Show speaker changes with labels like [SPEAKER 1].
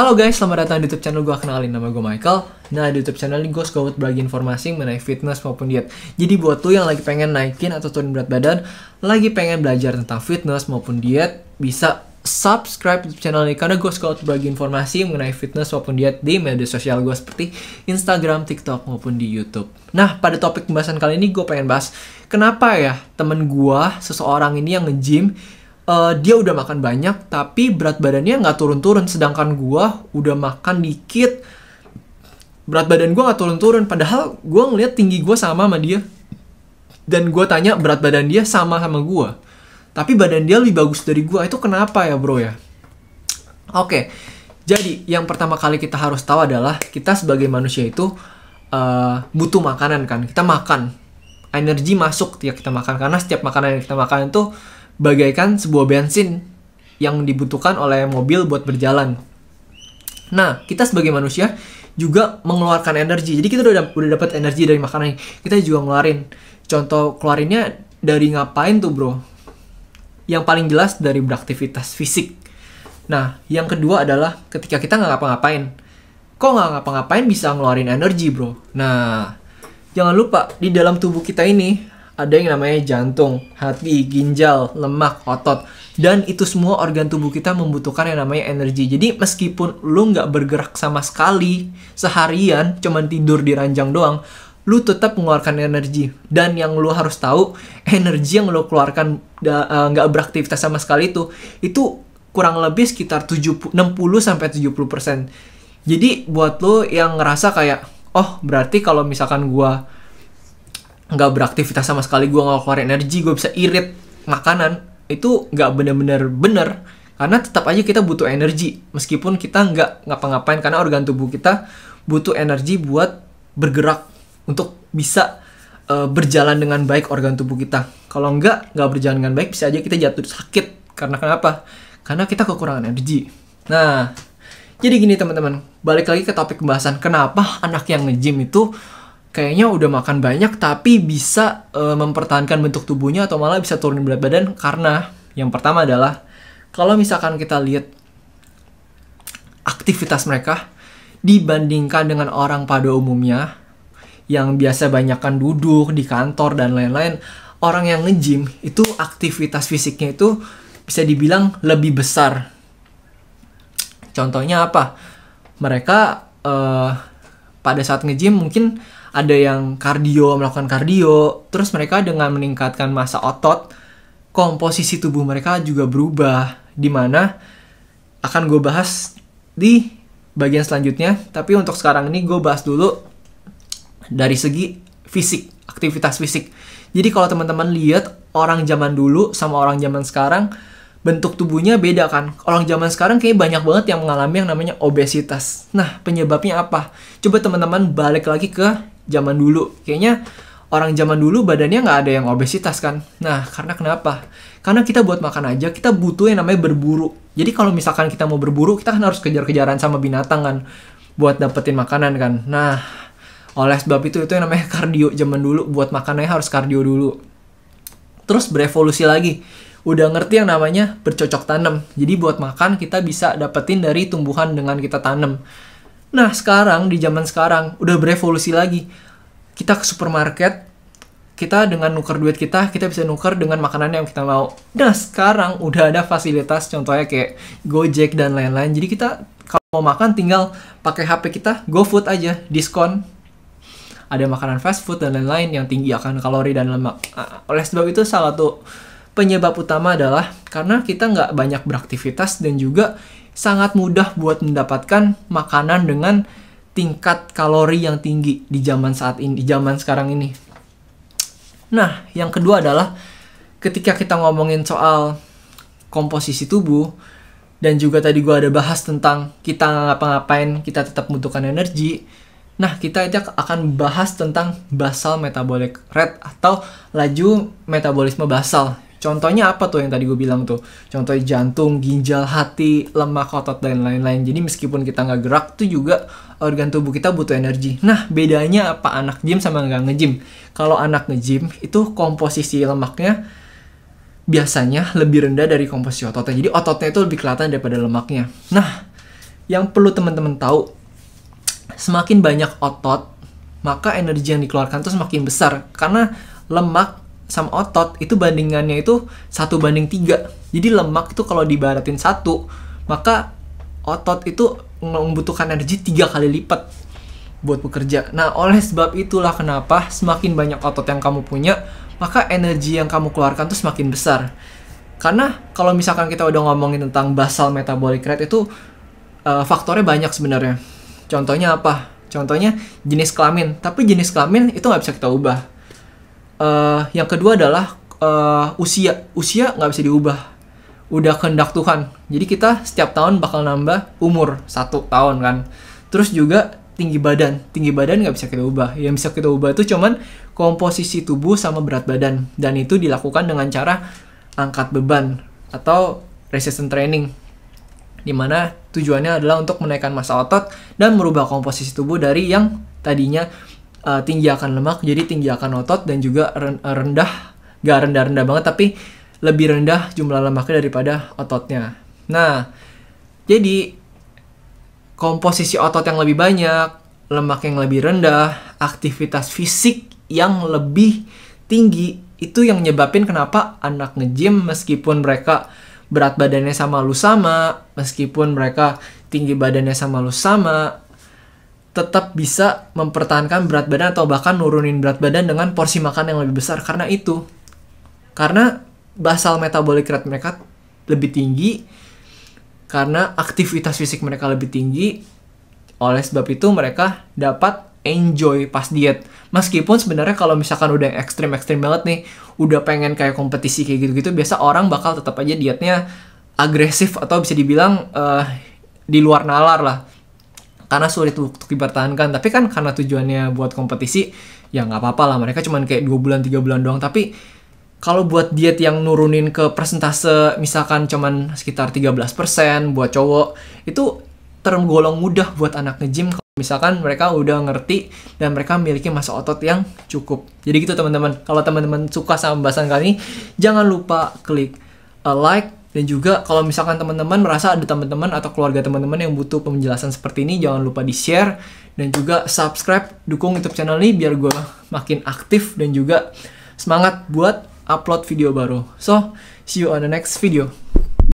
[SPEAKER 1] Halo guys, selamat datang di YouTube channel gue. Kenalin, nama gue Michael. Nah, di YouTube channel ini gue suka berbagi informasi mengenai fitness maupun diet. Jadi buat lo yang lagi pengen naikin atau turun berat badan, lagi pengen belajar tentang fitness maupun diet, bisa subscribe YouTube channel ini karena gue suka berbagi informasi mengenai fitness maupun diet di media sosial gue seperti Instagram, TikTok maupun di YouTube. Nah, pada topik pembahasan kali ini gue pengen bahas kenapa ya temen gue, seseorang ini yang nge-gym, dia udah makan banyak tapi berat badannya nggak turun-turun, sedangkan gue udah makan dikit berat badan gue nggak turun-turun, padahal gue ngeliat tinggi gue sama dia dan gue tanya berat badan dia sama gue tapi badan dia lebih bagus dari gue. Itu kenapa ya bro ya? Oke, jadi yang pertama kali kita harus tahu adalah kita sebagai manusia itu butuh makanan kan. Kita makan, energi masuk ketika kita makan, karena setiap makanan yang kita makan itu bagaikan sebuah bensin yang dibutuhkan oleh mobil buat berjalan. Nah, kita sebagai manusia juga mengeluarkan energi. Jadi kita udah dapat energi dari makanan, kita juga ngeluarin. Contoh keluarinnya dari ngapain tuh bro? Yang paling jelas dari beraktivitas fisik. Nah, yang kedua adalah ketika kita nggak ngapa-ngapain. Kok nggak ngapa-ngapain bisa ngeluarin energi bro? Nah, jangan lupa di dalam tubuh kita ini ada yang namanya jantung, hati, ginjal, lemak, otot. Dan itu semua organ tubuh kita membutuhkan yang namanya energi. Jadi meskipun lu nggak bergerak sama sekali seharian, cuman tidur di ranjang doang, lu tetap mengeluarkan energi. Dan yang lu harus tahu, energi yang lu keluarkan nggak beraktivitas sama sekali itu kurang lebih sekitar 60-70%. Jadi buat lu yang ngerasa kayak, oh berarti kalau misalkan gua nggak beraktivitas sama sekali, gue nggak keluar energi, gue bisa irit makanan, itu nggak bener-bener bener, karena tetap aja kita butuh energi meskipun kita nggak ngapa-ngapain, karena organ tubuh kita butuh energi buat bergerak untuk bisa berjalan dengan baik organ tubuh kita. Kalau nggak berjalan dengan baik, bisa aja kita jatuh sakit. Karena kenapa? Karena kita kekurangan energi. Nah, jadi gini teman-teman, balik lagi ke topik pembahasan, kenapa anak yang nge-gym itu kayaknya udah makan banyak tapi bisa mempertahankan bentuk tubuhnya atau malah bisa turunin berat badan. Karena yang pertama adalah kalau misalkan kita lihat aktivitas mereka dibandingkan dengan orang pada umumnya yang biasa banyakkan duduk di kantor dan lain-lain, orang yang nge-gym itu aktivitas fisiknya itu bisa dibilang lebih besar. Contohnya apa? Mereka pada saat nge-gym mungkin ada yang melakukan kardio, terus mereka dengan meningkatkan massa otot, komposisi tubuh mereka juga berubah, dimana akan gue bahas di bagian selanjutnya. Tapi untuk sekarang ini gue bahas dulu dari segi fisik, aktivitas fisik. Jadi kalau teman-teman lihat orang zaman dulu sama orang zaman sekarang, bentuk tubuhnya beda kan. Orang zaman sekarang kayak banyak banget yang mengalami yang namanya obesitas. Nah, penyebabnya apa? Coba teman-teman balik lagi ke zaman dulu. Kayaknya orang zaman dulu badannya nggak ada yang obesitas kan. Nah, karena kenapa? Karena kita buat makan aja, kita butuh yang namanya berburu. Jadi kalau misalkan kita mau berburu, kita kan harus kejar-kejaran sama binatang kan, buat dapetin makanan kan. Nah, oleh sebab itu yang namanya kardio zaman dulu. Buat makanannya harus kardio dulu. Terus berevolusi lagi. Udah ngerti yang namanya bercocok tanam. Jadi buat makan kita bisa dapetin dari tumbuhan dengan kita tanam. Nah sekarang, di zaman sekarang, udah berevolusi lagi. Kita ke supermarket, kita dengan nuker duit kita bisa nuker dengan makanan yang kita mau. Nah sekarang udah ada fasilitas, contohnya kayak Gojek dan lain-lain. Jadi kita kalau mau makan tinggal pakai HP kita, GoFood aja, diskon. Ada makanan fast food dan lain-lain yang tinggi akan kalori dan lemak. Oleh sebab itu salah satu penyebab utama adalah karena kita nggak banyak beraktivitas dan juga sangat mudah buat mendapatkan makanan dengan tingkat kalori yang tinggi di zaman saat ini, di zaman sekarang ini. Nah, yang kedua adalah ketika kita ngomongin soal komposisi tubuh dan juga tadi gue ada bahas tentang kita nggak ngapa-ngapain, kita tetap membutuhkan energi. Nah, kita akan bahas tentang basal metabolic rate atau laju metabolisme basal. Contohnya apa tuh yang tadi gue bilang tuh? Contohnya jantung, ginjal, hati, lemak, otot, dan lain-lain. Jadi meskipun kita nggak gerak, tuh juga organ tubuh kita butuh energi. Nah, bedanya apa anak gym sama nggak nge-gym? Kalau anak nge-gym, itu komposisi lemaknya biasanya lebih rendah dari komposisi ototnya. Jadi ototnya itu lebih kelihatan daripada lemaknya. Nah, yang perlu teman-teman tahu, semakin banyak otot, maka energi yang dikeluarkan tuh semakin besar. Karena lemak sama otot itu bandingannya itu 1:3. Jadi lemak itu kalau dibaratin 1, maka otot itu membutuhkan energi 3 kali lipat buat bekerja. Nah, oleh sebab itulah kenapa semakin banyak otot yang kamu punya, maka energi yang kamu keluarkan tuh semakin besar. Karena kalau misalkan kita udah ngomongin tentang basal metabolic rate itu faktornya banyak sebenarnya. Contohnya apa? Contohnya jenis kelamin. Tapi jenis kelamin itu nggak bisa kita ubah. Yang kedua adalah usia. Usia nggak bisa diubah. Udah kehendak Tuhan. Jadi kita setiap tahun bakal nambah umur 1 tahun kan. Terus juga tinggi badan. Tinggi badan nggak bisa kita ubah. Yang bisa kita ubah itu cuman komposisi tubuh sama berat badan. Dan itu dilakukan dengan cara angkat beban atau resistance training, dimana tujuannya adalah untuk menaikkan massa otot dan merubah komposisi tubuh dari yang tadinya tinggi akan lemak jadi tinggi akan otot, dan juga rendah, gak rendah-rendah banget tapi lebih rendah jumlah lemaknya daripada ototnya. Nah, jadi komposisi otot yang lebih banyak, lemak yang lebih rendah, aktivitas fisik yang lebih tinggi, itu yang nyebabin kenapa anak nge-gym meskipun mereka berat badannya sama lu sama, meskipun mereka tinggi badannya sama lu sama, tetap bisa mempertahankan berat badan atau bahkan nurunin berat badan dengan porsi makan yang lebih besar. Karena itu, karena basal metabolic rate mereka lebih tinggi, karena aktivitas fisik mereka lebih tinggi. Oleh sebab itu mereka dapat enjoy pas diet. Meskipun sebenarnya kalau misalkan udah ekstrim banget nih, udah pengen kayak kompetisi kayak gitu-gitu, biasa orang bakal tetap aja dietnya agresif atau bisa dibilang di luar nalar lah. Karena sulit untuk dipertahankan. Tapi kan karena tujuannya buat kompetisi, ya nggak apa-apa lah. Mereka cuman kayak 2 bulan, 3 bulan doang. Tapi kalau buat diet yang nurunin ke persentase misalkan cuman sekitar 13% buat cowok, itu tergolong mudah buat anak nge-gym kalau misalkan mereka udah ngerti dan mereka memiliki massa otot yang cukup. Jadi gitu teman-teman. Kalau teman-teman suka sama pembahasan kali ini, jangan lupa klik like, dan juga kalau misalkan teman-teman merasa ada teman-teman atau keluarga teman-teman yang butuh penjelasan seperti ini, jangan lupa di-share dan juga subscribe, dukung YouTube channel ini biar gue makin aktif dan juga semangat buat upload video baru. So, see you on the next video.